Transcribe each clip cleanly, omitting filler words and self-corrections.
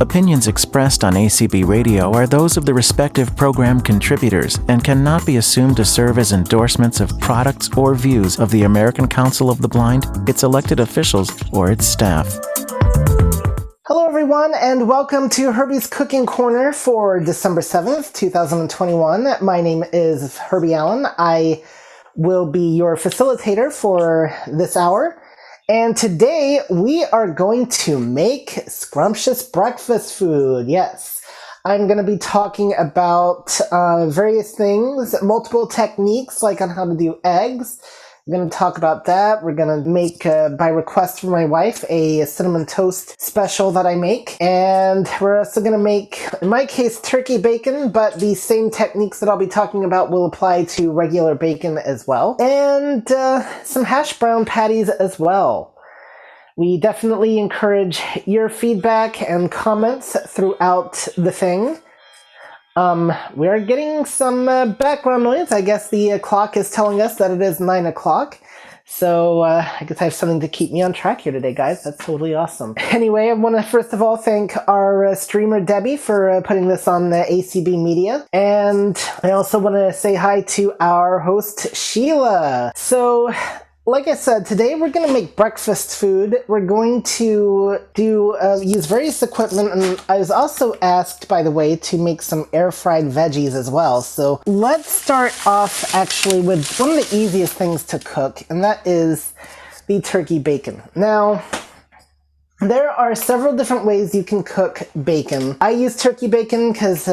Opinions expressed on ACB Radio are those of the respective program contributors and cannot be assumed to serve as endorsements of products or views of the American Council of the Blind, its elected officials, or its staff. Hello everyone, and welcome to Herbie's Cooking Corner for December 7th, 2021. My name is Herbie Allen. I will be your facilitator for this hour. And today we are going to make scrumptious breakfast food. Yes, I'm going to be talking about various things, multiple techniques like on how to do eggs. I'm going to talk about that. We're going to make, by request from my wife, a cinnamon toast special that I make. And we're also going to make, in my case, turkey bacon, but the same techniques that I'll be talking about will apply to regular bacon as well. And some hash brown patties as well. We definitely encourage your feedback and comments throughout the thing. We're getting some background noise. I guess the clock is telling us that it is 9 o'clock. So I guess I have something to keep me on track here today, guys. That's totally awesome. Anyway, I want to first of all thank our streamer Debbie for putting this on the ACB Media. And I also want to say hi to our host Sheila. So, like I said, today we're going to make breakfast food. We're going to use various equipment, and I was also asked, by the way, to make some air-fried veggies as well. So let's start off actually with one of the easiest things to cook, and that is the turkey bacon. Now, there are several different ways you can cook bacon. I use turkey bacon because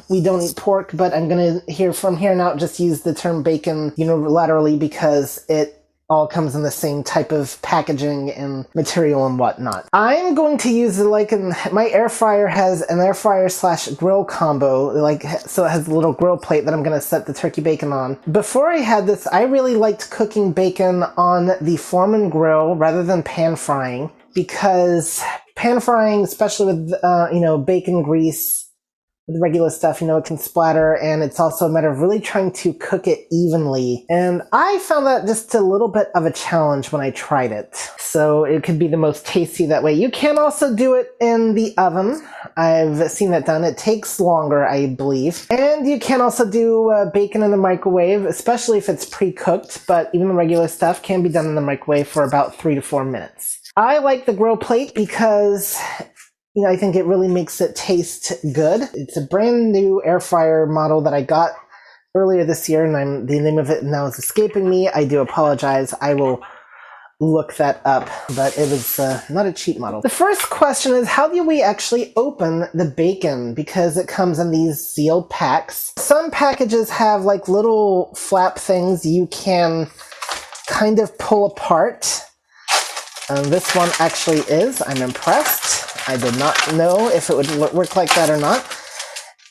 we don't eat pork, but I'm going to, from here on out, just use the term bacon unilaterally because it all comes in the same type of packaging and material and whatnot. I'm going to use my air fryer has an air fryer / grill combo, so it has a little grill plate that I'm going to set the turkey bacon on. Before I had this, I really liked cooking bacon on the Foreman grill rather than pan frying, because pan frying, especially with bacon grease, with regular stuff, it can splatter, and it's also a matter of really trying to cook it evenly. And I found that just a little bit of a challenge when I tried it. So it could be the most tasty that way. You can also do it in the oven. I've seen that done. It takes longer, I believe. And you can also do bacon in the microwave, especially if it's pre-cooked, but even the regular stuff can be done in the microwave for about 3 to 4 minutes. I like the grill plate because I think it really makes it taste good. It's a brand new air fryer model that I got earlier this year, and the name of it now is escaping me. I do apologize. I will look that up, but it was not a cheap model. The first question is, how do we actually open the bacon? Because it comes in these sealed packs. Some packages have little flap things you can kind of pull apart. This one actually is. I'm impressed. I did not know if it would work like that or not.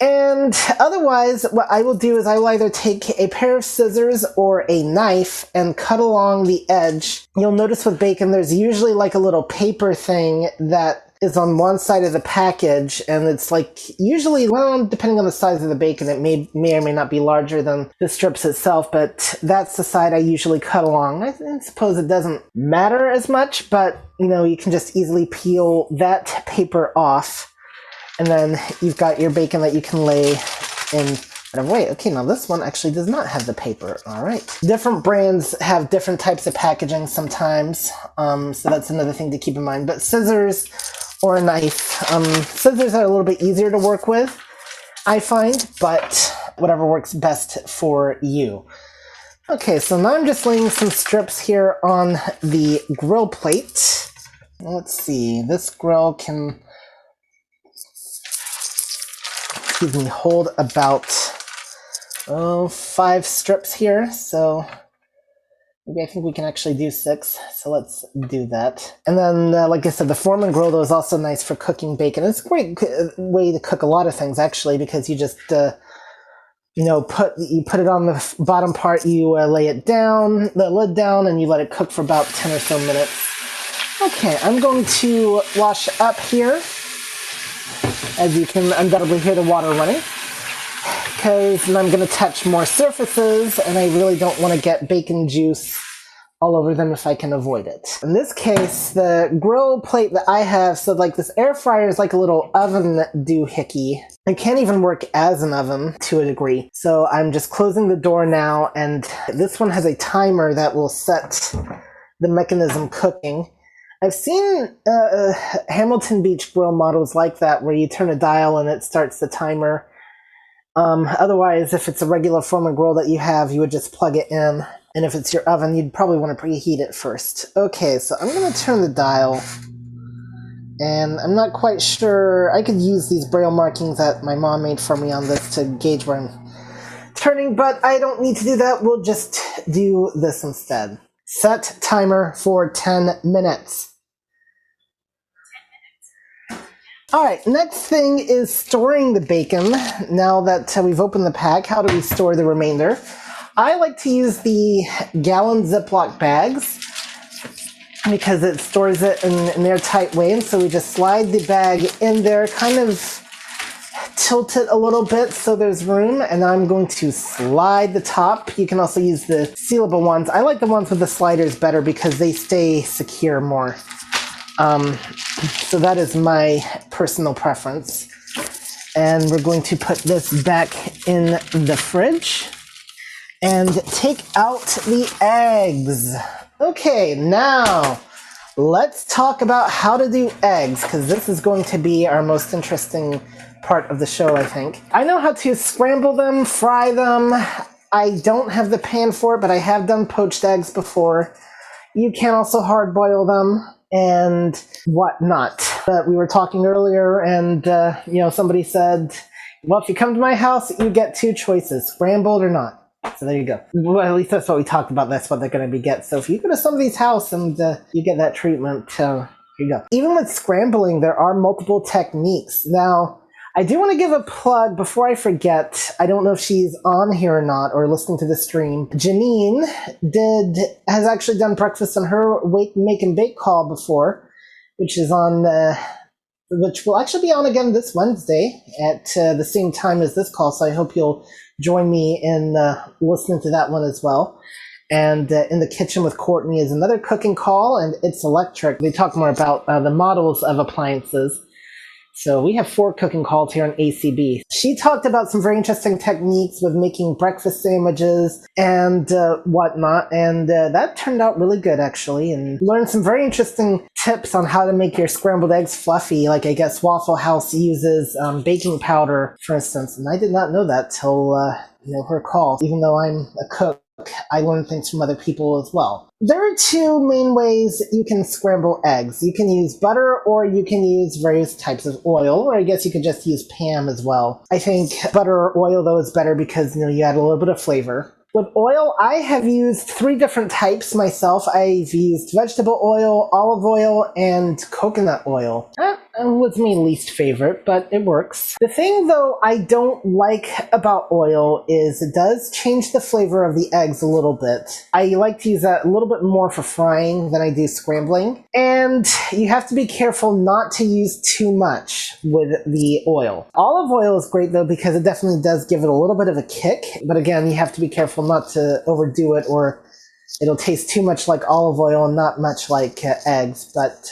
And otherwise, what I will do is I will either take a pair of scissors or a knife and cut along the edge. You'll notice with bacon, there's usually a little paper thing that is on one side of the package, and it's usually, well, depending on the size of the bacon, it may or may not be larger than the strips itself, but that's the side I usually cut along. I suppose it doesn't matter as much, but you can just easily peel that paper off, and then you've got your bacon that you can lay in whatever way. Okay, now this one actually does not have the paper. All right. Different brands have different types of packaging sometimes, so that's another thing to keep in mind. But scissors or a knife. Scissors are a little bit easier to work with, I find, but whatever works best for you. Okay, so now I'm just laying some strips here on the grill plate. Let's see, this grill can, hold about 5 strips here, so maybe I think we can actually do 6, so let's do that. And then, like I said, the Foreman grill, though, is also nice for cooking bacon. It's a great way to cook a lot of things, actually, because you just, put it on the bottom part, you lay it down, the lid down, and you let it cook for about 10 or so minutes. Okay, I'm going to wash up here. As you can undoubtedly hear the water running, because I'm going to touch more surfaces, and I really don't want to get bacon juice all over them if I can avoid it. In this case, the grill plate that I have, so like this air fryer is like a little oven doohickey. It can't even work as an oven to a degree. So I'm just closing the door now, and this one has a timer that will set the mechanism cooking. I've seen Hamilton Beach grill models like that where you turn a dial and it starts the timer. Otherwise, if it's a regular Foreman grill that you have, you would just plug it in. And if it's your oven, you'd probably want to preheat it first. Okay, so I'm going to turn the dial. And I'm not quite sure. I could use these braille markings that my mom made for me on this to gauge where I'm turning, but I don't need to do that. We'll just do this instead. Set timer for 10 minutes. Alright, next thing is storing the bacon. Now that we've opened the pack, how do we store the remainder? I like to use the gallon Ziploc bags because it stores it in an airtight way, and so we just slide the bag in there, kind of tilt it a little bit so there's room, and I'm going to slide the top. You can also use the sealable ones. I like the ones with the sliders better because they stay secure more. So that is my personal preference. And we're going to put this back in the fridge and take out the eggs. Okay, now let's talk about how to do eggs, because this is going to be our most interesting part of the show, I think. I know how to scramble them, fry them. I don't have the pan for it, but I have done poached eggs before. You can also hard boil them and whatnot. But we were talking earlier, and somebody said, well, if you come to my house, you get two choices, scrambled or not. So there you go. Well, at least that's what we talked about. That's what they're going to get. So if you go to somebody's house and you get that treatment, here you go. Even with scrambling, there are multiple techniques. Now, I do want to give a plug before I forget. I don't know if she's on here or not, or listening to the stream. Janine has actually done breakfast on her Wake, Make, and Bake call before, which will actually be on again this Wednesday at the same time as this call. So I hope you'll join me in listening to that one as well. And In the Kitchen with Courtney is another cooking call, and it's electric. They talk more about the models of appliances. So we have 4 cooking calls here on ACB. She talked about some very interesting techniques with making breakfast sandwiches and whatnot, and that turned out really good, actually, and learned some very interesting tips on how to make your scrambled eggs fluffy. Like, I guess Waffle House uses baking powder, for instance, and I did not know that till her call. Even though I'm a cook, I learn things from other people as well. There are 2 main ways you can scramble eggs. You can use butter, or you can use various types of oil, or I guess you could just use Pam as well. I think butter or oil, though, is better because you add a little bit of flavor. With oil, I have used 3 different types myself. I've used vegetable oil, olive oil, and coconut oil. That was my least favorite, but it works. The thing, though, I don't like about oil is it does change the flavor of the eggs a little bit. I like to use that a little bit more for frying than I do scrambling. And you have to be careful not to use too much with the oil. Olive oil is great, though, because it definitely does give it a little bit of a kick. But again, you have to be careful not to overdo it, or it'll taste too much like olive oil and not much like eggs, but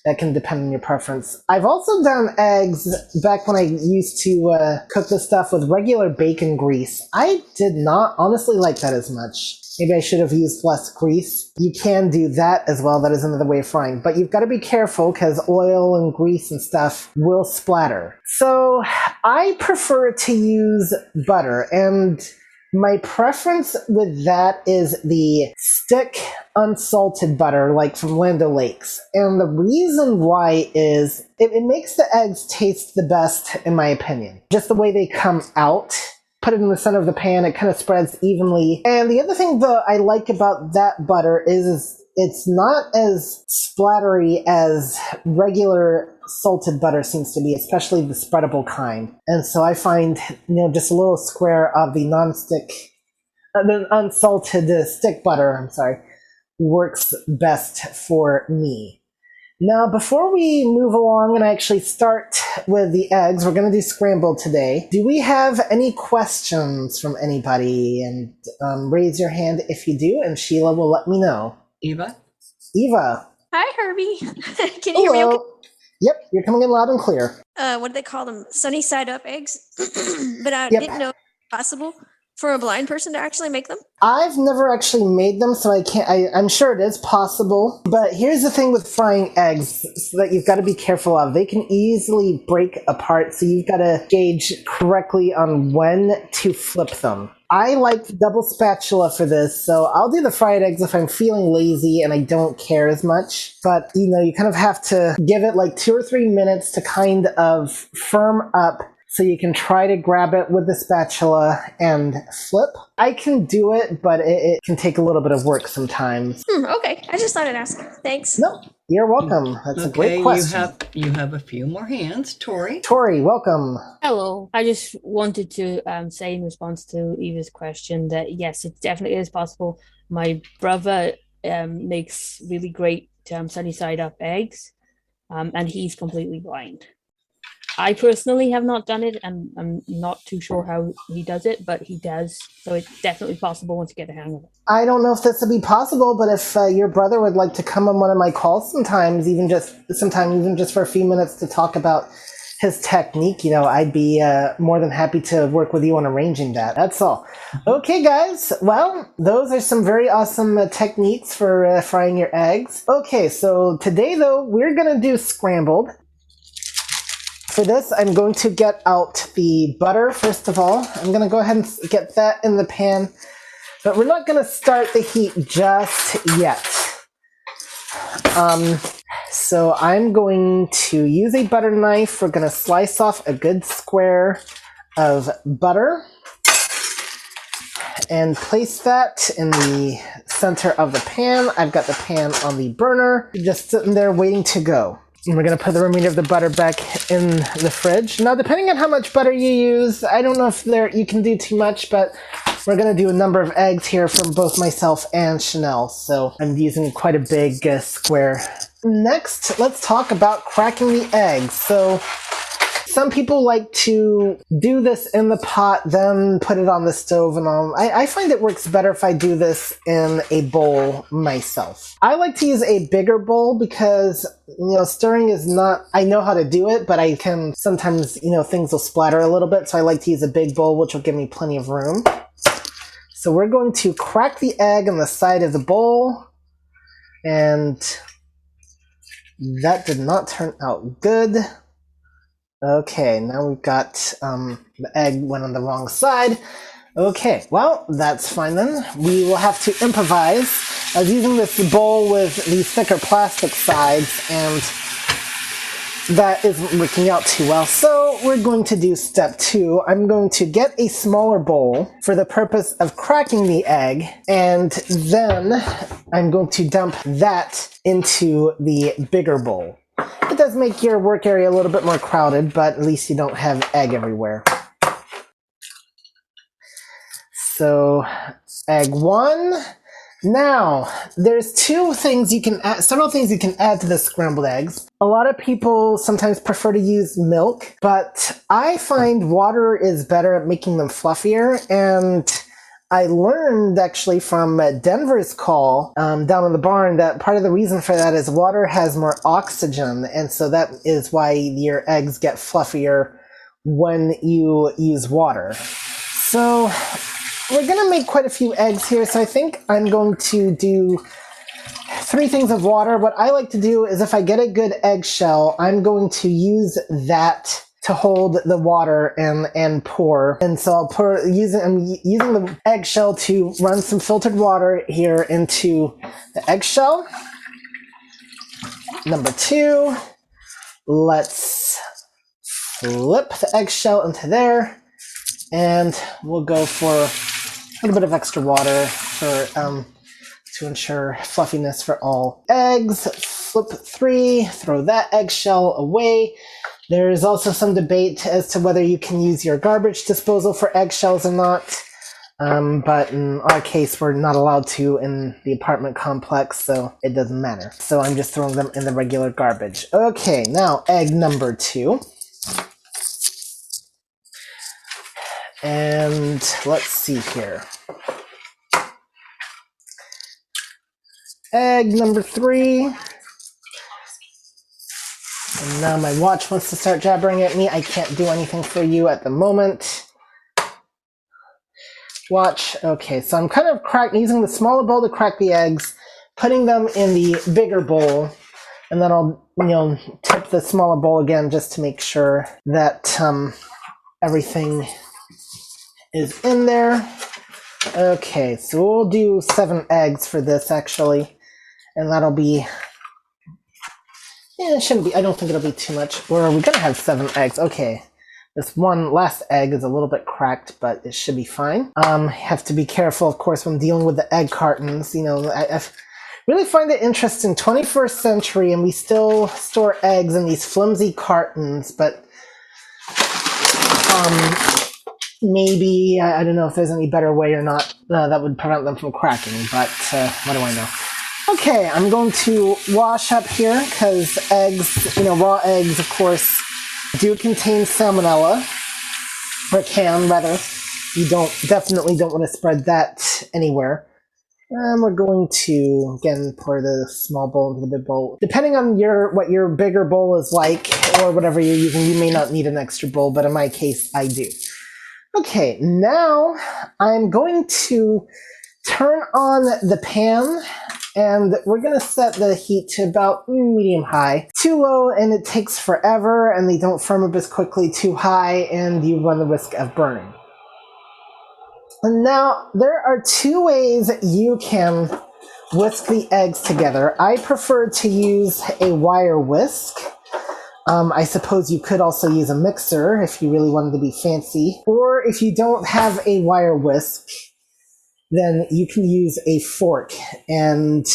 that can depend on your preference. I've also done eggs back when I used to cook this stuff with regular bacon grease. I did not honestly like that as much. Maybe I should have used less grease. You can do that as well. That is another way of frying. But you've got to be careful because oil and grease and stuff will splatter. So I prefer to use butter, and my preference with that is the stick unsalted butter, like from Land O'Lakes. And the reason why is it makes the eggs taste the best, in my opinion. Just the way they come out. Put it in the center of the pan, it kind of spreads evenly. And the other thing that I like about that butter is it's not as splattery as regular salted butter seems to be, especially the spreadable kind. And so I find, just a little square of the the unsalted stick butter, works best for me. Now, before we move along and actually start with the eggs, we're going to do scrambled today. Do we have any questions from anybody? And raise your hand if you do, and Sheila will let me know. Eva? Eva. Hi, Herbie. Can you hear me okay? Yep, you're coming in loud and clear. What do they call them? Sunny side up eggs? But I didn't know it was possible for a blind person to actually make them. I've never actually made them, so I'm sure it is possible. But here's the thing with frying eggs that you've got to be careful of. They can easily break apart, so you've got to gauge correctly on when to flip them. I like double spatula for this, so I'll do the fried eggs if I'm feeling lazy and I don't care as much. But, you kind of have to give it like 2 or 3 minutes to kind of firm up so you can try to grab it with the spatula and flip. I can do it, but it can take a little bit of work sometimes. Okay, I just thought I'd ask. Thanks. No, you're welcome. That's a great question. You have a few more hands. Tori, welcome. Hello. I just wanted to say in response to Eva's question that yes, it definitely is possible. My brother makes really great sunny side up eggs, and he's completely blind. I personally have not done it, and I'm not too sure how he does it, but he does. So it's definitely possible once you get the hang of it. I don't know if this would be possible, but if your brother would like to come on one of my calls sometimes, even just for a few minutes to talk about his technique, I'd be more than happy to work with you on arranging that. That's all. Okay, guys. Well, those are some very awesome techniques for frying your eggs. Okay, so today, though, we're going to do scrambled. For this, I'm going to get out the butter, first of all. I'm going to go ahead and get that in the pan. But we're not going to start the heat just yet. So I'm going to use a butter knife. We're going to slice off a good square of butter and place that in the center of the pan. I've got the pan on the burner, just sitting there waiting to go. And we're going to put the remainder of the butter back in the fridge. Now, depending on how much butter you use, I don't know if you can do too much, but we're going to do a number of eggs here from both myself and Chanel. So I'm using quite a big square. Next, let's talk about cracking the eggs. So some people like to do this in the pot, then put it on the stove and all. I find it works better if I do this in a bowl myself. I like to use a bigger bowl because, stirring is not, I know how to do it, but I can sometimes, things will splatter a little bit. So I like to use a big bowl, which will give me plenty of room. So we're going to crack the egg on the side of the bowl. And that did not turn out good. Okay, now we've got the egg went on the wrong side. Okay, well, that's fine then. We will have to improvise. I was using this bowl with these thicker plastic sides, and that isn't working out too well. So we're going to do step 2. I'm going to get a smaller bowl for the purpose of cracking the egg, and then I'm going to dump that into the bigger bowl. It does make your work area a little bit more crowded, but at least you don't have egg everywhere. So, egg 1. Now, there's several things you can add to the scrambled eggs. A lot of people sometimes prefer to use milk, but I find water is better at making them fluffier, and I learned actually from Denver's call down in the barn that part of the reason for that is water has more oxygen, and so that is why your eggs get fluffier when you use water. So we're going to make quite a few eggs here, so I think I'm going to do 3 things of water. What I like to do is if I get a good eggshell, I'm going to use that to hold the water and pour. And so I'm using the eggshell to run some filtered water here into the eggshell. Number 2, let's flip the eggshell into there, and we'll go for a little bit of extra water to ensure fluffiness for all eggs. Flip 3, throw that eggshell away. There's also some debate as to whether you can use your garbage disposal for eggshells or not. But in our case, we're not allowed to in the apartment complex, so it doesn't matter. So I'm just throwing them in the regular garbage. Okay, now egg number 2. And let's see here. Egg number 3. And now my watch wants to start jabbering at me. I can't do anything for you at the moment. Watch. Okay, so I'm kind of using the smaller bowl to crack the eggs, putting them in the bigger bowl, and then I'll, tip the smaller bowl again just to make sure that everything is in there. Okay, so we'll do 7 eggs for this actually, and that'll be. Yeah, it shouldn't be. I don't think it'll be too much. Or are we gonna have 7 eggs? Okay. This one last egg is a little bit cracked, but it should be fine. Have to be careful, of course, when dealing with the egg cartons. I really find it interesting. 21st century, and we still store eggs in these flimsy cartons, but maybe, I don't know if there's any better way or not that would prevent them from cracking, but what do I know? Okay, I'm going to wash up here, because eggs, raw eggs, of course, do contain salmonella, or can rather. You definitely don't want to spread that anywhere. And we're going to again pour the small bowl into the big bowl. Depending on what your bigger bowl is like, or whatever you're using, you may not need an extra bowl, but in my case, I do. Okay, now I'm going to turn on the pan. And we're going to set the heat to about medium-high. Too low, and it takes forever, and they don't firm up as quickly. Too high, and you run the risk of burning. And now, there are 2 ways you can whisk the eggs together. I prefer to use a wire whisk. I suppose you could also use a mixer if you really wanted to be fancy. Or if you don't have a wire whisk, then you can use a fork, and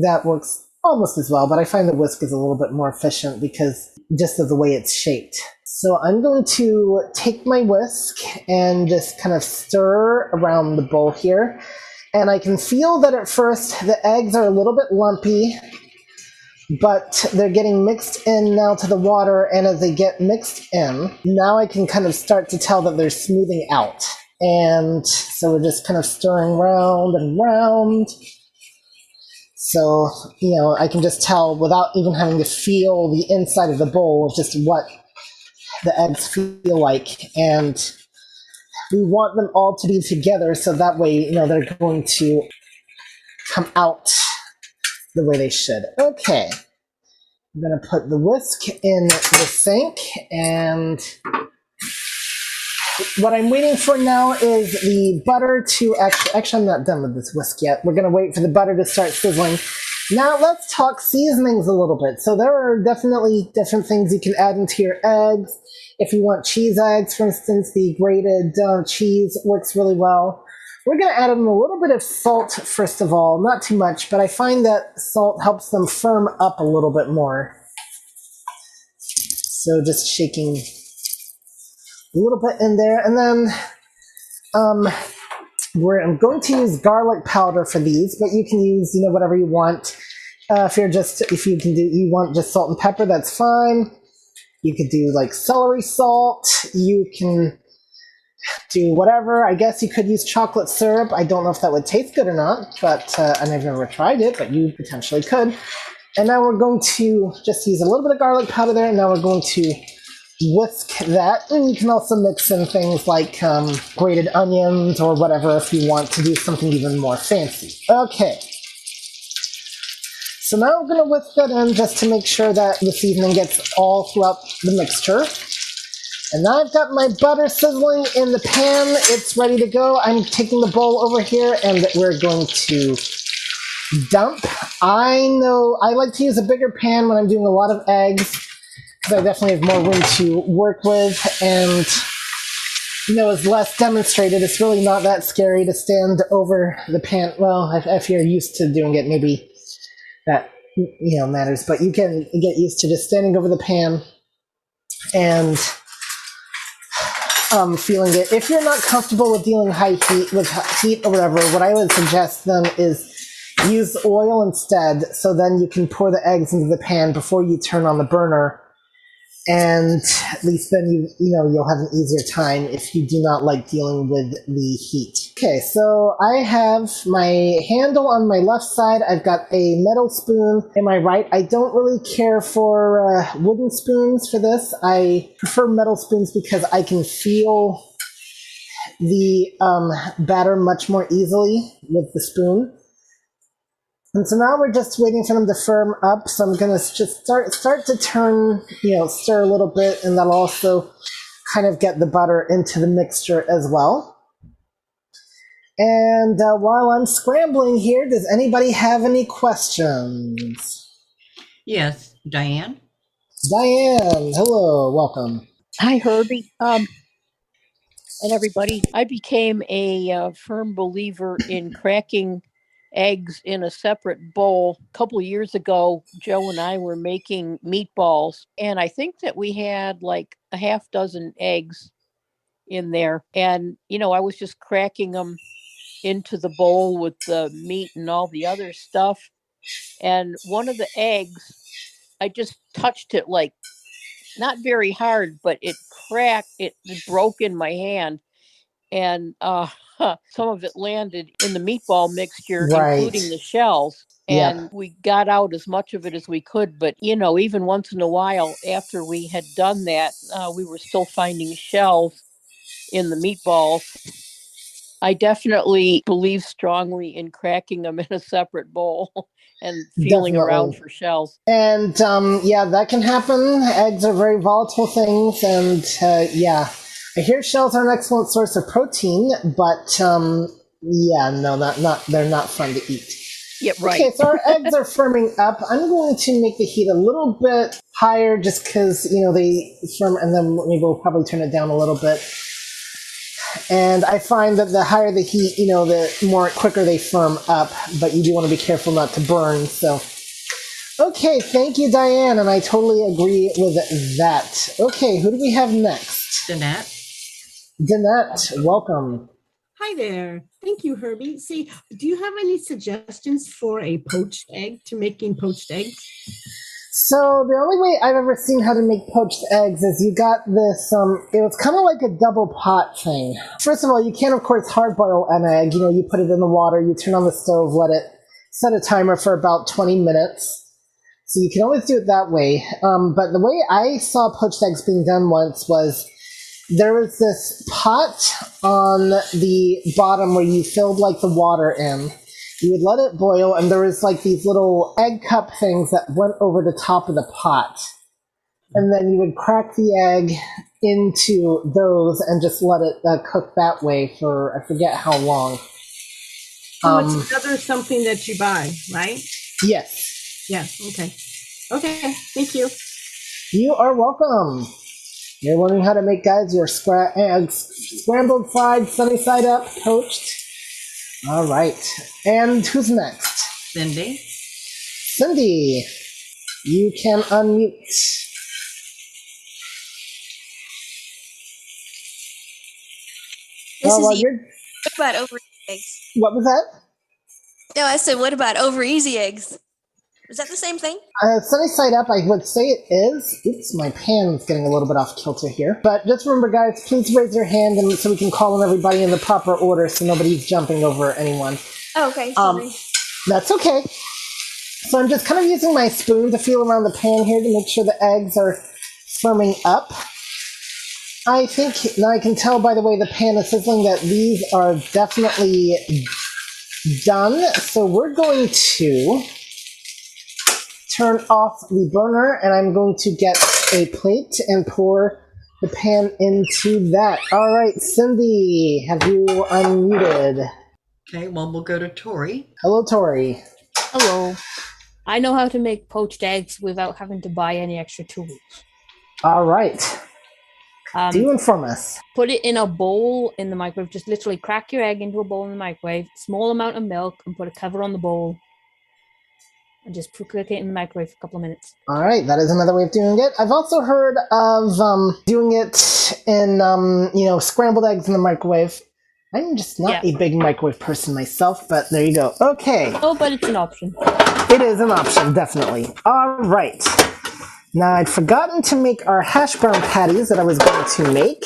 that works almost as well, but I find the whisk is a little bit more efficient because just of the way it's shaped. So I'm going to take my whisk and just kind of stir around the bowl here, and I can feel that at first the eggs are a little bit lumpy, but they're getting mixed in now to the water, and as they get mixed in, now I can kind of start to tell that they're smoothing out. And so we're just kind of stirring round and round. So, I can just tell without even having to feel the inside of the bowl just what the eggs feel like. And we want them all to be together so that way, they're going to come out the way they should. Okay. I'm going to put the whisk in the sink, and what I'm waiting for now is the butter to actually I'm not done with this whisk yet. We're going to wait for the butter to start sizzling. Now let's talk seasonings a little bit. So there are definitely different things you can add into your eggs. If you want cheese eggs, for instance, the grated cheese works really well. We're going to add in a little bit of salt first of all, not too much, but I find that salt helps them firm up a little bit more. So just shaking a little bit in there, and then I'm going to use garlic powder for these, but you can use whatever you want. If you want just salt and pepper, that's fine. You could do like celery salt. You can do whatever. I guess you could use chocolate syrup. I don't know if that would taste good or not, but and I've never tried it, but you potentially could. And now we're going to just use a little bit of garlic powder there, and now we're going to whisk that, and you can also mix in things like grated onions or whatever if you want to do something even more fancy. Okay. So now I'm going to whisk that in just to make sure that the seasoning gets all throughout the mixture. And now I've got my butter sizzling in the pan. It's ready to go. I'm taking the bowl over here, and we're going to dump. I know I like to use a bigger pan when I'm doing a lot of eggs, because I definitely have more room to work with, and it's less demonstrated. It's really not that scary to stand over the pan. Well, if you're used to doing it, maybe that matters, but you can get used to just standing over the pan and feeling it. If you're not comfortable with dealing with heat or whatever, what I would suggest then is use oil instead. So then you can pour the eggs into the pan before you turn on the burner, and at least then you'll have an easier time if you do not like dealing with the heat. Okay, so I have my handle on my left side. I've got a metal spoon in my right. I don't really care for wooden spoons for this. I prefer metal spoons because I can feel the batter much more easily with the spoon. And so now we're just waiting for them to firm up. So I'm going to just start to turn, stir a little bit, and that'll also kind of get the butter into the mixture as well. And while I'm scrambling here, does anybody have any questions? Yes, Diane. Diane, hello, welcome. Hi, Herbie. And everybody. I became a firm believer in cracking eggs in a separate bowl. A couple of years ago, Joe and I were making meatballs, and I think that we had like a half dozen eggs in there. And, I was just cracking them into the bowl with the meat and all the other stuff. And one of the eggs, I just touched it like not very hard, but it cracked, it broke in my hand. And some of it landed in the meatball mixture, Right. including the shells. And we got out as much of it as we could. But, even once in a while after we had done that, we were still finding shells in the meatballs. I definitely believe strongly in cracking them in a separate bowl and feeling around for shells. And that can happen. Eggs are very volatile things, and I hear shells are an excellent source of protein, but they're not fun to eat. Yeah, right. Okay, so our eggs are firming up. I'm going to make the heat a little bit higher just because, they firm, and then maybe we'll probably turn it down a little bit. And I find that the higher the heat, the more quicker they firm up, but you do want to be careful not to burn. So, okay, thank you, Diane, and I totally agree with that. Okay, who do we have next? Danette. Danette, welcome. Hi there. Thank you, Herbie. See, do you have any suggestions for a poached egg to making poached eggs? So the only way I've ever seen how to make poached eggs is you got this, it was kind of like a double pot thing. First of all, you can, of course, hard boil an egg. You put it in the water, you turn on the stove, let it set a timer for about 20 minutes. So you can always do it that way. But the way I saw poached eggs being done once was there was this pot on the bottom where you filled like the water in. You would let it boil, and there was like these little egg cup things that went over the top of the pot. And then you would crack the egg into those and just let it cook that way for, I forget how long. So it's another something that you buy, right? Yes. Yes, okay. Okay, thank you. You are welcome. You're learning how to make, guys, your eggs scrambled, fried, sunny side up, poached. All right. And who's next? Cindy. Cindy, you can unmute. This is What about over eggs? What was that? No, I said, what about over easy eggs? Is that the same thing? Sunny side up, I would say it is. Oops, my pan's getting a little bit off kilter here. But just remember, guys, please raise your hand and so we can call on everybody in the proper order so nobody's jumping over anyone. Oh, okay, sorry. That's okay. So I'm just kind of using my spoon to feel around the pan here to make sure the eggs are firming up. I think, now I can tell by the way the pan is sizzling that these are definitely done. So we're going to turn off the burner, and I'm going to get a plate and pour the pan into that. All right, Cindy, have you unmuted? Okay, well, we'll go to Tori. Hello, Tori. Hello. I know how to make poached eggs without having to buy any extra tools. All right. Do inform us. Put it in a bowl in the microwave. Just literally crack your egg into a bowl in the microwave, small amount of milk, and put a cover on the bowl. and just cook it in the microwave for a couple of minutes. All right, that is another way of doing it. I've also heard of doing it in, scrambled eggs in the microwave. I'm just not a big microwave person myself, but there you go. Okay. Oh, but it's an option. It is an option, definitely. All right. Now, I'd forgotten to make our hash brown patties that I was going to make.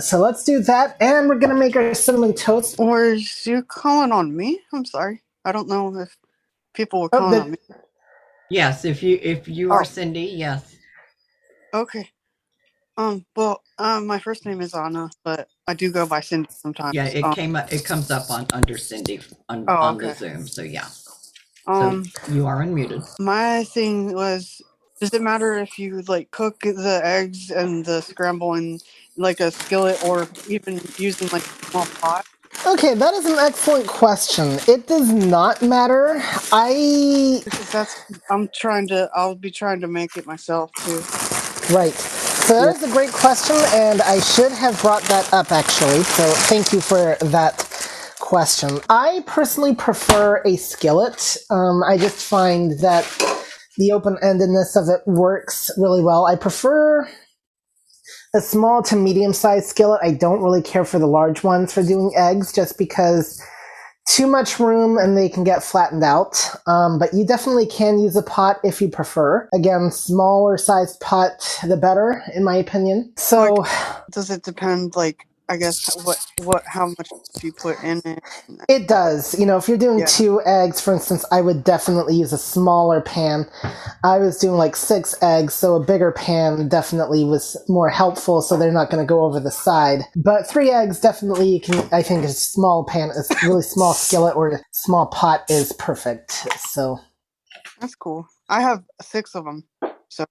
So let's do that, and we're going to make our cinnamon toast. Or is you calling on me? I'm sorry. I don't know if people were calling on me. Yes, if you are Cindy, yes. Okay. Well, my first name is Anna, but I do go by Cindy sometimes. Yeah, it comes up under Cindy on the Zoom, so yeah. So you are unmuted. My thing was, does it matter if you like cook the eggs and the scramble in like a skillet or even using like a small pot? Okay, that is an excellent question. It does not matter. I'll be trying to make it myself too. Right. So that is a great question, and I should have brought that up actually. So thank you for that question. I personally prefer a skillet. I just find that the open-endedness of it works really well. I prefer a small to medium-sized skillet. I don't really care for the large ones for doing eggs, just because too much room and they can get flattened out. But you definitely can use a pot if you prefer. Again, smaller sized pot, the better, in my opinion. So, does it depend, like, I guess, how much you put in it? It does. If you're doing 2 eggs, for instance, I would definitely use a smaller pan. I was doing like 6 eggs, so a bigger pan definitely was more helpful, so they're not going to go over the side. But 3 eggs, definitely you can, I think a small pan, a really small skillet or a small pot is perfect. So that's cool. I have 6 of them, so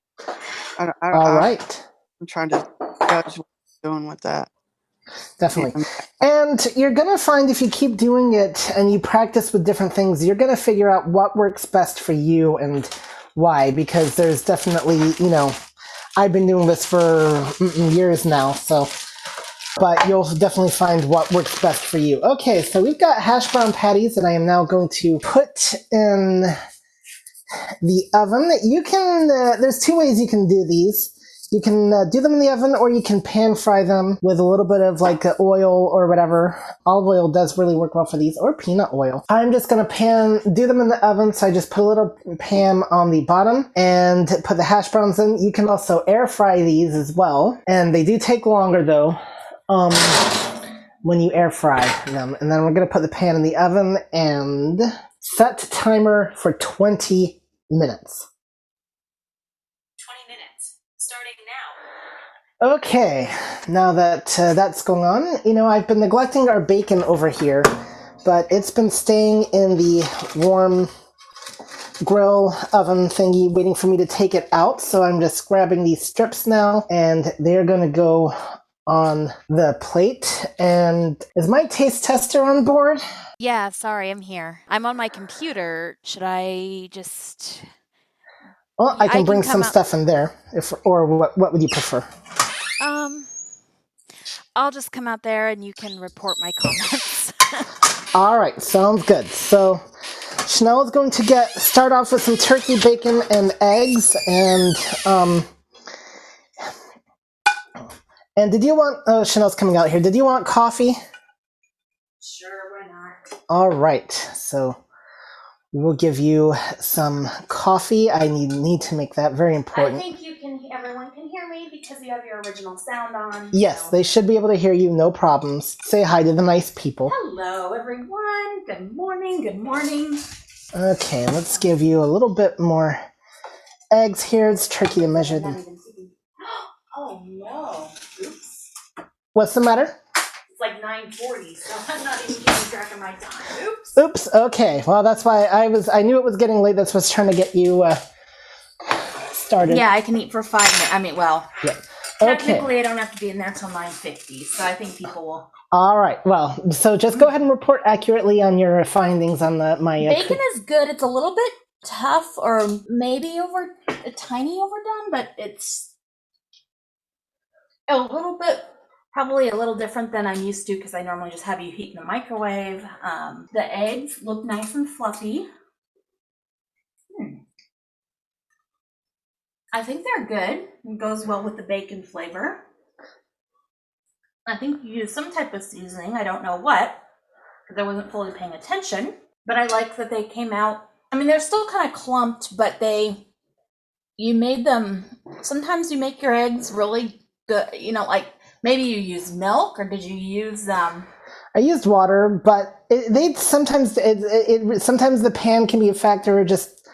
all right. I'm trying to judge what I'm doing with that. Definitely. And you're going to find if you keep doing it and you practice with different things, you're going to figure out what works best for you and why, because there's definitely, I've been doing this for years now, but you'll definitely find what works best for you. Okay, so we've got hash brown patties that I am now going to put in the oven. You can, there's 2 ways you can do these. You can do them in the oven, or you can pan fry them with a little bit of like oil or whatever. Olive oil does really work well for these, or peanut oil. I'm just going to do them in the oven, so I just put a little pan on the bottom and put the hash browns in. You can also air fry these as well, and they do take longer though when you air fry them. And then we're going to put the pan in the oven and set timer for 20 minutes. Okay, now that that's going on, I've been neglecting our bacon over here, but it's been staying in the warm grill oven thingy waiting for me to take it out, so I'm just grabbing these strips now, and they're going to go on the plate. And is my taste tester on board? Yeah, sorry, I'm here. I'm on my computer. Should I just... Well, I can bring some stuff in there, or what would you prefer? I'll just come out there and you can report my comments. All right, sounds good. So Chanel is going to start off with some turkey bacon and eggs, and did you want? Chanel's coming out here. Did you want coffee? Sure, why not? All right, so we'll give you some coffee. I need to make that very important. I think everyone can hear me because you have your original sound on. Yes, they should be able to hear you, no problems. Say hi to the nice people. Hello, everyone. Good morning. Good morning. Okay, let's give you a little bit more eggs here. It's tricky to measure them. Oh, no. Oops. What's the matter? It's like 9:40, so I'm not even keeping track of my time. Oops. Oops. Okay. Well, that's why I knew it was getting late. That's what's trying to get you started. Yeah, I can eat for 5 minutes. I mean, well, yeah. Okay. Technically, I don't have to be in there till 9:50, so I think people will. All right. Well, so just go ahead and report accurately on your findings on my bacon is good. It's a little bit tough, or maybe a tiny overdone, but it's a little bit. Probably a little different than I'm used to because I normally just have you heat in the microwave. The eggs look nice and fluffy. I think they're good. It goes well with the bacon flavor. I think you use some type of seasoning. I don't know what, because I wasn't fully paying attention. But I like that they came out. I mean, they're still kind of clumped, but you made them. Sometimes you make your eggs really good. You know, like maybe you use milk, or did you use I used water, but sometimes the pan can be a factor, or just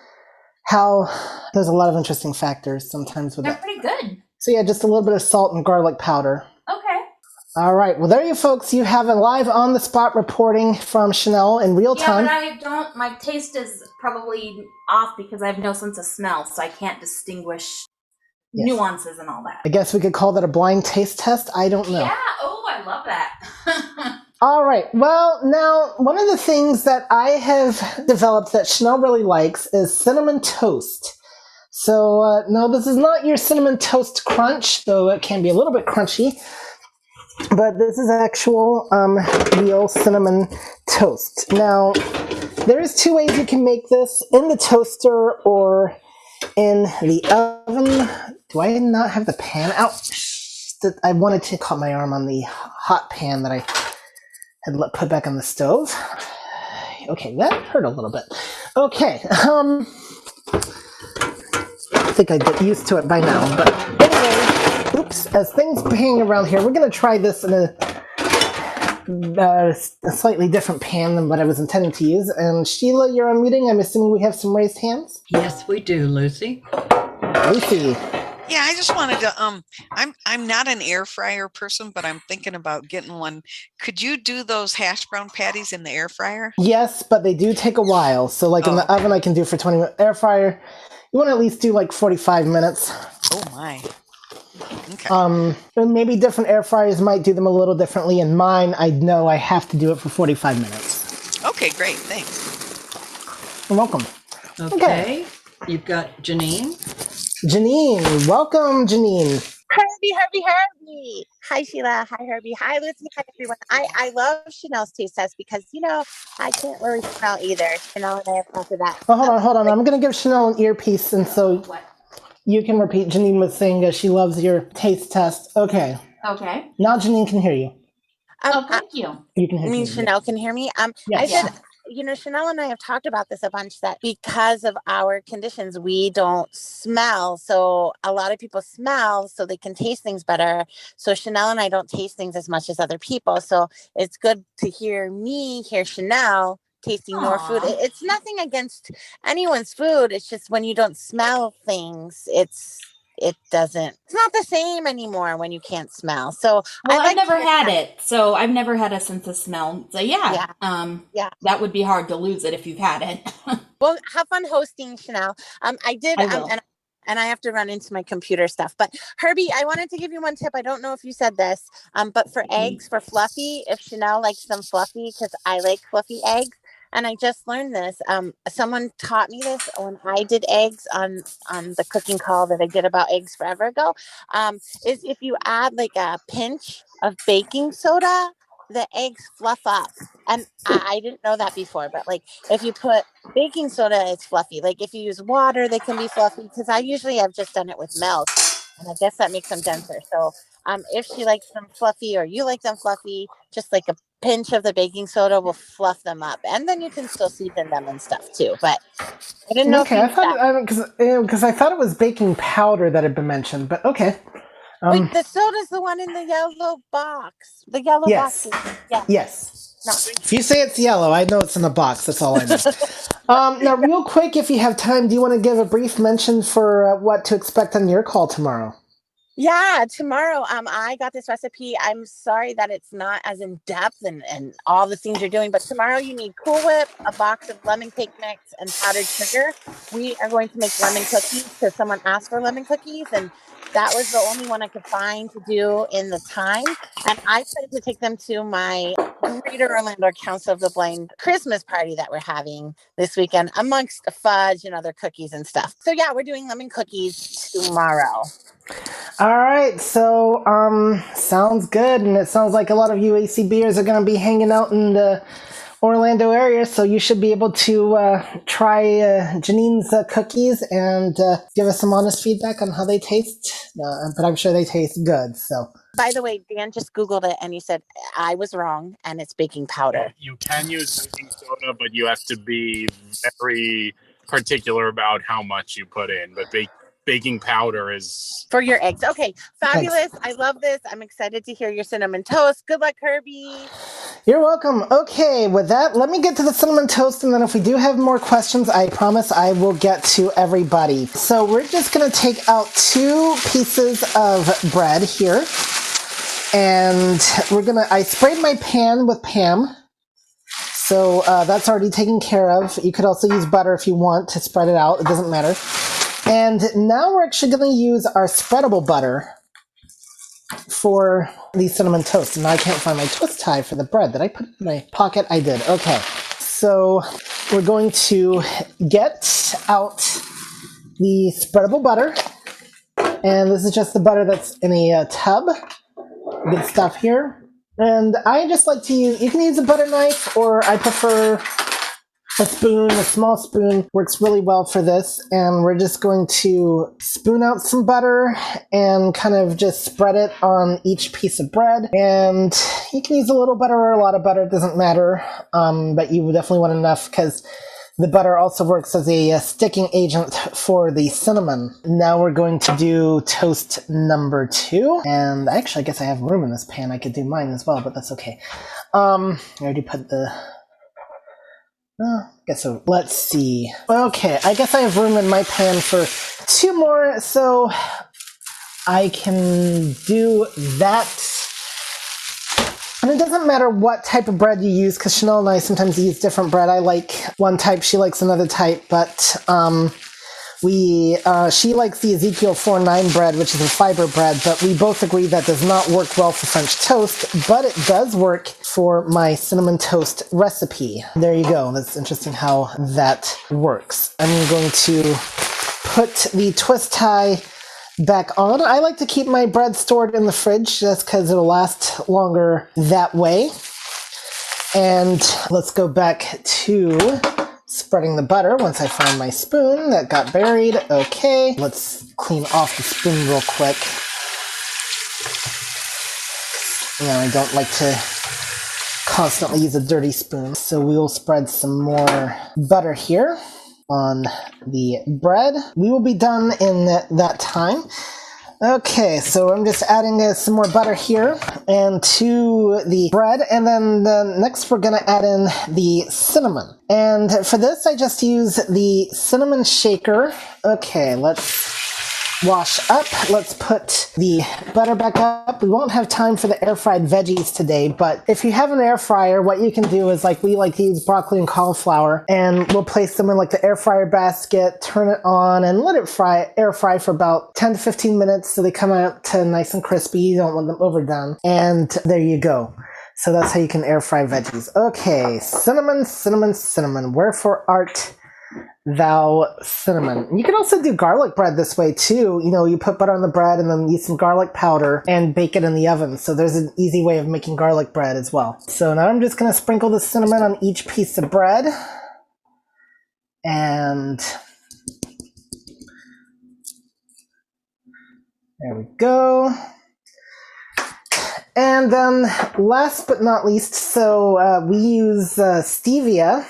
how there's a lot of interesting factors sometimes with they're that. pretty good. So yeah, just a little bit of salt and garlic powder. Okay. All right. Well, there you folks. You have a live on the spot reporting from Chanel in real time. Yeah, but I don't. My taste is probably off because I have no sense of smell, so I can't distinguish nuances and all that. I guess we could call that a blind taste test. I don't know. Yeah. Oh, I love that. All right. Well, now, one of the things that I have developed that Chanel really likes is cinnamon toast. So, no, this is not your cinnamon toast crunch, though it can be a little bit crunchy. But this is actual real cinnamon toast. Now, there is two ways you can make this, in the toaster or in the oven. Do I not have the pan out? I wanted to cut my arm on the hot pan that I had put back on the stove. Okay, that hurt a little bit. Okay, I think I'd get used to it by now, but anyway, oops, as things hang around here, we're going to try this in a slightly different pan than what I was intending to use. And Sheila, you're unmuting. I'm assuming we have some raised hands? Yes, we do, Lucy. Lucy. Yeah, I just wanted to, I'm not an air fryer person, but I'm thinking about getting one. Could you do those hash brown patties in the air fryer? Yes, but they do take a while. So like in the oven, I can do for 20 minutes. Air fryer, you want to at least do like 45 minutes. Oh my. Okay. And maybe different air fryers might do them a little differently. In mine, I know I have to do it for 45 minutes. Okay, great. Thanks. You're welcome. Okay. You've got Janine. Janine, welcome, Janine. Herbie. Hi, Sheila. Hi, Herbie. Hi, Lucy. Hi, everyone. I love Chanel's taste test because, I can't really smell either. Chanel and I have talked about that. Oh, hold on. I'm going to give Chanel an earpiece, and so you can repeat. Janine was saying she loves your taste test. Okay. Okay. Now Janine can hear you. Thank you. You can hear me. Chanel can hear me. Yes. I said, Chanel and I have talked about this a bunch, that because of our conditions, we don't smell. So a lot of people smell so they can taste things better. So Chanel and I don't taste things as much as other people. So it's good to hear Chanel tasting your food. It's nothing against anyone's food. It's just when you don't smell things, it's not the same anymore when you can't smell. So I've never had it. So I've never had a sense of smell. So that would be hard to lose it if you've had it. Well, have fun hosting, Chanel. I did. And I have to run into my computer stuff. But Herbie, I wanted to give you one tip. I don't know if you said this, but for eggs, for fluffy, if Chanel likes them fluffy, because I like fluffy eggs. And I just learned this. Someone taught me this when I did eggs on the cooking call that I did about eggs forever ago. Is if you add like a pinch of baking soda, the eggs fluff up. And I didn't know that before, but like if you put baking soda, it's fluffy. Like if you use water, they can be fluffy, because I usually have just done it with milk, and I guess that makes them denser. So if she likes them fluffy or you like them fluffy, just like a pinch of the baking soda will fluff them up, and then you can still season them and stuff too. But I didn't know. Okay, I thought because I thought it was baking powder that had been mentioned, but okay. Wait, the soda's the one in the yellow box. The yellow box. Yes. No. If you say it's yellow, I know it's in the box. That's all I know. Now, real quick, if you have time, do you want to give a brief mention for what to expect on your call tomorrow? Yeah, tomorrow, I got this recipe. I'm sorry that it's not as in-depth and all the things you're doing, but tomorrow you need Cool Whip, a box of lemon cake mix, and powdered sugar. We are going to make lemon cookies because someone asked for lemon cookies, and that was the only one I could find to do in the time. And I plan to take them to my Greater Orlando Council of the Blind Christmas party that we're having this weekend, amongst fudge and other cookies and stuff. So yeah, we're doing lemon cookies tomorrow. All right, so sounds good, and it sounds like a lot of you ACBers are going to be hanging out and Orlando area, so you should be able to try Janine's cookies and give us some honest feedback on how they taste. But I'm sure they taste good. So. By the way, Dan just Googled it and he said, I was wrong and it's baking powder. You can use baking soda, but you have to be very particular about how much you put in. But baking powder is... For your eggs. Okay, fabulous. Thanks. I love this. I'm excited to hear your cinnamon toast. Good luck, Herbie. You're welcome. Okay, with that, let me get to the cinnamon toast, and then if we do have more questions, I promise I will get to everybody. So we're just going to take out 2 pieces of bread here. And I sprayed my pan with Pam. So that's already taken care of. You could also use butter if you want to spread it out. It doesn't matter. And now we're actually going to use our spreadable butter for the cinnamon toast. And now I can't find my twist tie for the bread. Did I put it in my pocket? I did. Okay. So we're going to get out the spreadable butter. And this is just the butter that's in a tub. Good stuff here. And I just like to use, you can use a butter knife, or I prefer a spoon. A small spoon works really well for this. And we're just going to spoon out some butter and kind of just spread it on each piece of bread. And you can use a little butter or a lot of butter, it doesn't matter. But you definitely want enough, because the butter also works as a sticking agent for the cinnamon. Now we're going to do toast number 2. And actually, I guess I have room in this pan. I could do mine as well, but that's okay. I already put the... I guess so. Let's see. Okay, I guess I have room in my pan for 2 more, so I can do that. And it doesn't matter what type of bread you use, because Chanel and I sometimes use different bread. I like one type, she likes another type, but she likes the Ezekiel 4-9 bread, which is a fiber bread, but we both agree that does not work well for French toast, but it does work for my cinnamon toast recipe. There you go. That's interesting how that works. I'm going to put the twist tie back on. I like to keep my bread stored in the fridge just because it'll last longer that way. And let's go back to spreading the butter once I find my spoon that got buried. Okay, let's clean off the spoon real quick. I don't like to constantly use a dirty spoon. So we will spread some more butter here on the bread. We will be done in that time. Okay, so I'm just adding some more butter here and to the bread, and then next we're going to add in the cinnamon. And for this, I just use the cinnamon shaker. Okay, let's wash up. Let's put the butter back up. We won't have time for the air-fried veggies today, but if you have an air fryer, what you can do is, like, we like to use broccoli and cauliflower, and we'll place them in like the air fryer basket, turn it on, and let it air fry for about 10 to 15 minutes so they come out nice and crispy. You don't want them overdone. And there you go. So that's how you can air fry veggies. Okay, cinnamon, cinnamon, cinnamon. Wherefore art thou cinnamon? You can also do garlic bread this way too. You put butter on the bread and then use some garlic powder and bake it in the oven. So there's an easy way of making garlic bread as well. So now I'm just going to sprinkle the cinnamon on each piece of bread. And there we go. And then last but not least, so we use stevia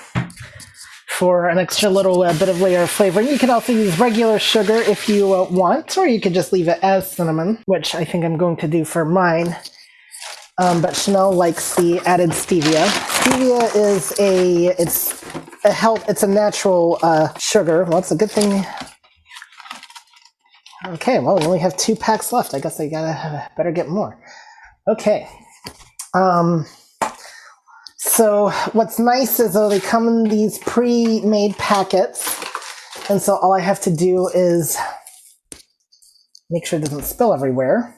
for an extra little bit of layer of flavor. You can also use regular sugar if you want, or you could just leave it as cinnamon, which I think I'm going to do for mine. But Chanel likes the added stevia. Stevia is it's a natural sugar. Well, it's a good thing. Okay, well, we only have 2 packs left. I guess I better get more. Okay. So what's nice is, though, they come in these pre-made packets, and so all I have to do is make sure it doesn't spill everywhere.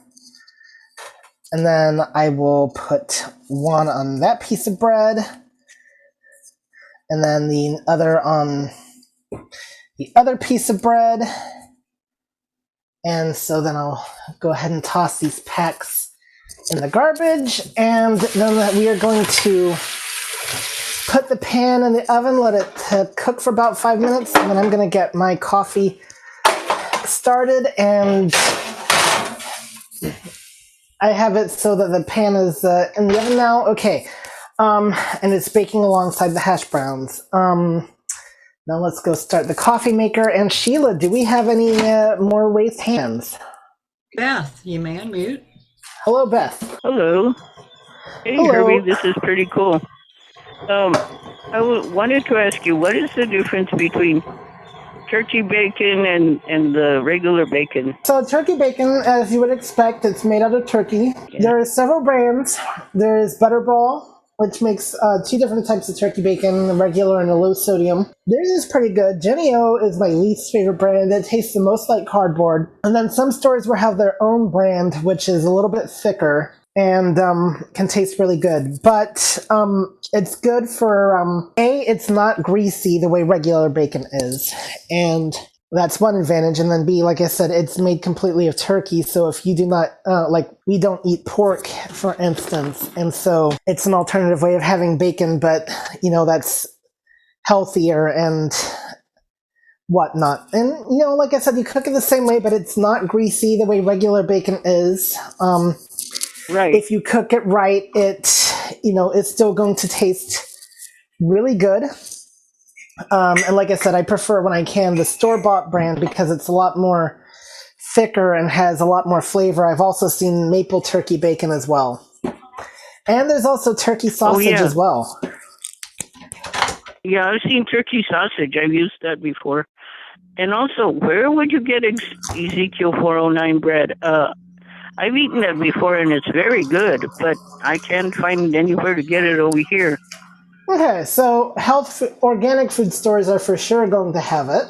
And then I will put one on that piece of bread, and then the other on the other piece of bread. And so then I'll go ahead and toss these packs in the garbage, and then we are going to put the pan in the oven, let it cook for about 5 minutes, and then I'm going to get my coffee started, and I have it so that the pan is in the oven now. Okay, and it's baking alongside the hash browns. Now let's go start the coffee maker. And Sheila, do we have any more raised hands? Beth, you may unmute. Hello, Beth. Hello. Hey, Hello. Herbie, this is pretty cool. I wanted to ask you, what is the difference between turkey bacon and the regular bacon? So turkey bacon, as you would expect, it's made out of turkey. Yeah. There are several brands. There's Butterball, which makes 2 different types of turkey bacon, a regular and a low sodium. Theirs is pretty good. Jennie-O is my least favorite brand. It tastes the most like cardboard. And then some stores will have their own brand, which is a little bit thicker and can taste really good. But it's good for, A, it's not greasy the way regular bacon is. And that's one advantage. And then B, like I said, it's made completely of turkey. So if you do not, we don't eat pork, for instance. And so it's an alternative way of having bacon, but, that's healthier and whatnot. And, like I said, you cook it the same way, but it's not greasy the way regular bacon is. Right. If you cook it right, it's still going to taste really good. And like I said, I prefer when I can the store-bought brand because it's a lot more thicker and has a lot more flavor. I've also seen maple turkey bacon as well. And there's also turkey sausage as well. Yeah, I've seen turkey sausage. I've used that before. And also, where would you get Ezekiel 409 bread? I've eaten that before, and it's very good, but I can't find anywhere to get it over here. Okay, so organic food stores are for sure going to have it.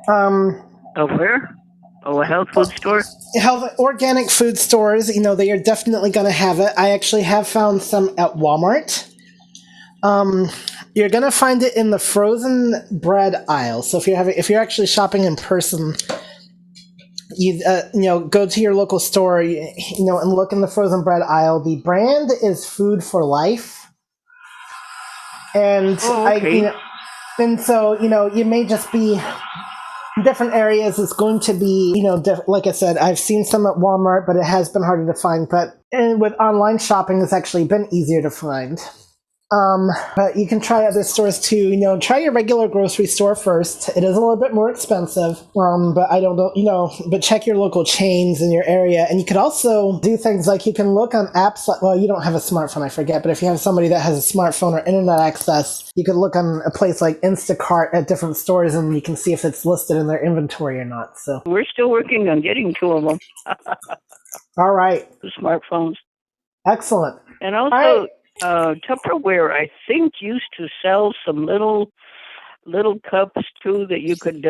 Where? Oh, a health food store? Organic food stores, they are definitely going to have it. I actually have found some at Walmart. You're going to find it in the frozen bread aisle. So if you're actually shopping in person, you go to your local store, and look in the frozen bread aisle. The brand is Food for Life. And so you may just be in different areas. It's going to be, like I said, I've seen some at Walmart, but it has been harder to find. And with online shopping, it's actually been easier to find. But you can try other stores too. Try your regular grocery store first. It is a little bit more expensive, but I don't know, but check your local chains in your area. And you could also do things like you can look on apps. Well, you don't have a smartphone, I forget, but if you have somebody that has a smartphone or internet access, you could look on a place like Instacart at different stores and you can see if it's listed in their inventory or not. So we're still working on getting 2 of them. All right. The smartphones. Excellent. And also, Tupperware, I think, used to sell some little cups too that you could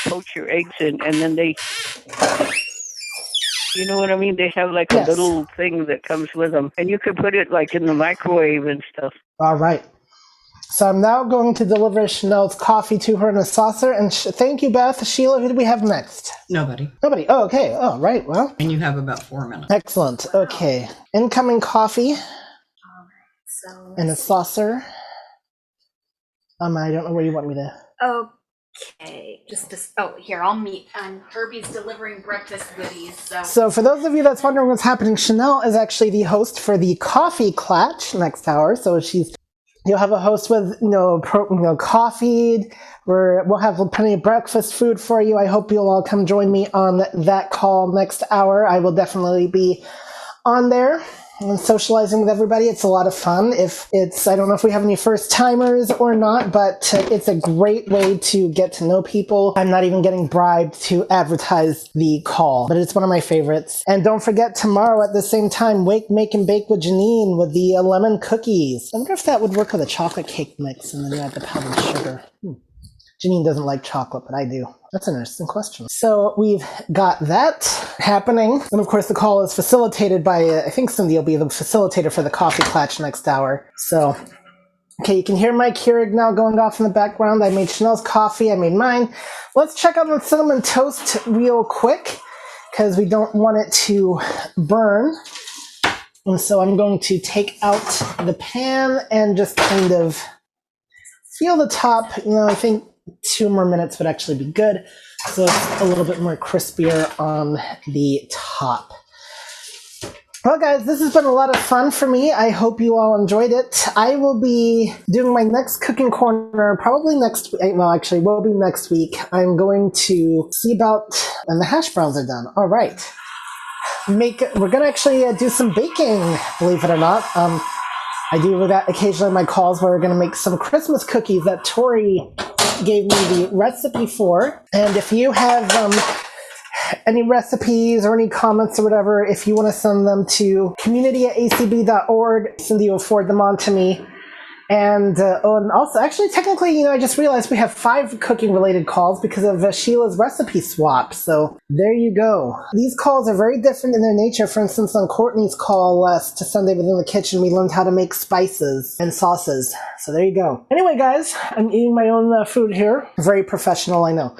poach your eggs in, and then they, you know what I mean? They have like a little thing that comes with them, and you could put it like in the microwave and stuff. All right. So I'm now going to deliver Chanel's coffee to her in a saucer, and thank you, Beth. Sheila, who do we have next? Nobody. Oh, okay. Oh, right. Well. And you have about 4 minutes. Excellent. Okay. Incoming coffee. In a saucer. I don't know where you want me to. Okay. Here, I'll meet. Herbie's delivering breakfast goodies. So for those of you that's wondering what's happening, Chanel is actually the host for the Coffee Clatch next hour. So you'll have a host with coffee. We'll have plenty of breakfast food for you. I hope you'll all come join me on that call next hour. I will definitely be on there and socializing with everybody. It's a lot of fun. I don't know if we have any first timers or not, but it's a great way to get to know people. I'm not even getting bribed to advertise the call, but it's one of my favorites. And don't forget, tomorrow at the same time, Wake, Make, and Bake with Janine with the lemon cookies. I wonder if that would work with a chocolate cake mix and then you add the powdered sugar. Janine doesn't like chocolate, but I do. That's an interesting question. So we've got that happening. And of course, the call is facilitated by, I think Cindy will be the facilitator for the Coffee Clatch next hour. So, okay, you can hear my Keurig now going off in the background. I made Chanel's coffee. I made mine. Let's check out the cinnamon toast real quick because we don't want it to burn. And so I'm going to take out the pan and just kind of feel the top. I think 2 more minutes would actually be good. So it's a little bit more crispier on the top. Well, guys, this has been a lot of fun for me. I hope you all enjoyed it. I will be doing my next cooking corner probably next week. Well, actually, will be next week. I'm going to see about, and the hash browns are done. All right. We're going to actually do some baking, believe it or not. I do that occasionally in my calls where we're going to make some Christmas cookies that Tori gave me the recipe for. And if you have any recipes or any comments or whatever, if you want to send them to community@acb.org, Cindy will forward them on to me. And also, actually, technically, I just realized we have 5 cooking-related calls because of Sheila's recipe swap. So there you go. These calls are very different in their nature. For instance, on Courtney's call to Sunday Within the Kitchen, we learned how to make spices and sauces. So there you go. Anyway, guys, I'm eating my own food here. Very professional, I know.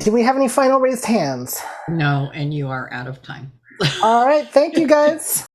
Do we have any final raised hands? No, and you are out of time. All right. Thank you, guys.